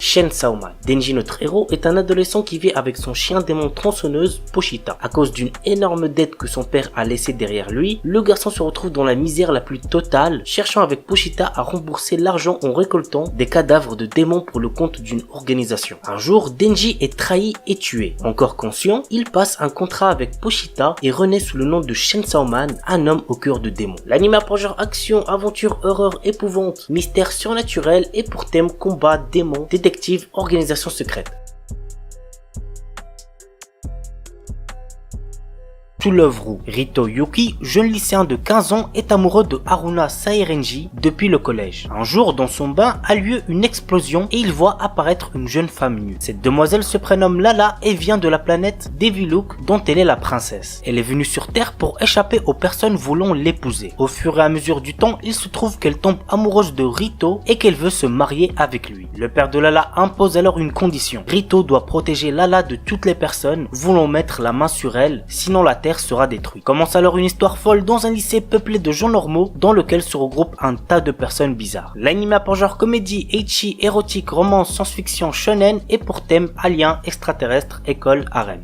Chainsaw Man. Denji, notre héros, est un adolescent qui vit avec son chien démon tronçonneuse, Pochita. À cause d'une énorme dette que son père a laissée derrière lui, le garçon se retrouve dans la misère la plus totale, cherchant avec Pochita à rembourser l'argent en récoltant des cadavres de démons pour le compte d'une organisation. Un jour, Denji est trahi et tué. Encore conscient, il passe un contrat avec Pochita et renaît sous le nom de Chainsaw Man, un homme au cœur de démons. L'anime a pour genre action, aventure, horreur, épouvante, mystère surnaturel et pour thème combat, démons, détective, organisation secrète. To Love Ru. Rito Yuki, jeune lycéen de 15 ans, est amoureux de Haruna Sairenji depuis le collège. Un jour, dans son bain, a lieu une explosion et il voit apparaître une jeune femme nue. Cette demoiselle se prénomme Lala et vient de la planète Deviluk dont elle est la princesse. Elle est venue sur Terre pour échapper aux personnes voulant l'épouser. Au fur et à mesure du temps, il se trouve qu'elle tombe amoureuse de Rito et qu'elle veut se marier avec lui. Le père de Lala impose alors une condition. Rito doit protéger Lala de toutes les personnes voulant mettre la main sur elle, sinon la Terre sera détruite. Commence alors une histoire folle dans un lycée peuplé de gens normaux dans lequel se regroupent un tas de personnes bizarres. L'anime a pour genre comédie, ecchi, érotique, romance, science-fiction, shonen et pour thème alien, extraterrestre, école, harem.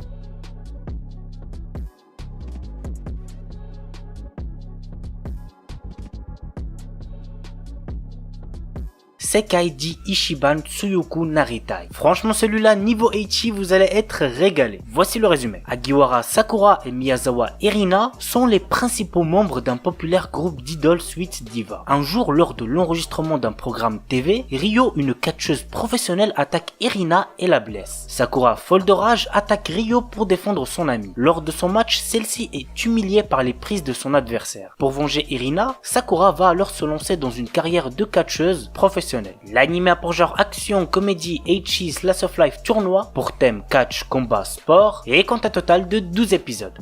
Sekaiji Ichiban Tsuyoku Naritai. Franchement celui-là, niveau ecchi, vous allez être régalé. Voici le résumé. Hagiwara Sakura et Miyazawa Irina sont les principaux membres d'un populaire groupe d'idoles Sweet Diva. Un jour, lors de l'enregistrement d'un programme TV, Ryo, une catcheuse professionnelle, attaque Irina et la blesse. Sakura, folle de rage, attaque Ryo pour défendre son amie. Lors de son match, celle-ci est humiliée par les prises de son adversaire. Pour venger Irina, Sakura va alors se lancer dans une carrière de catcheuse professionnelle. L'anime a pour genre action, comédie, ecchi, slice of life, tournoi, pour thème catch, combat, sport, et compte un total de 12 épisodes.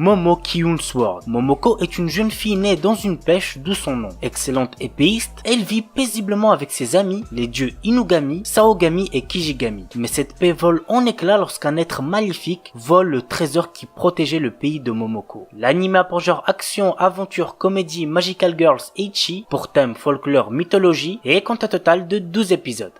Momo Kyun Sword. Momoko est une jeune fille née dans une pêche, d'où son nom. Excellente épéiste, elle vit paisiblement avec ses amis, les dieux Inugami, Saogami et Kijigami. Mais cette paix vole en éclats lorsqu'un être maléfique vole le trésor qui protégeait le pays de Momoko. L'anime a pour genre action, aventure, comédie, magical girls, ecchi, pour thème folklore, mythologie, et compte un total de 12 épisodes.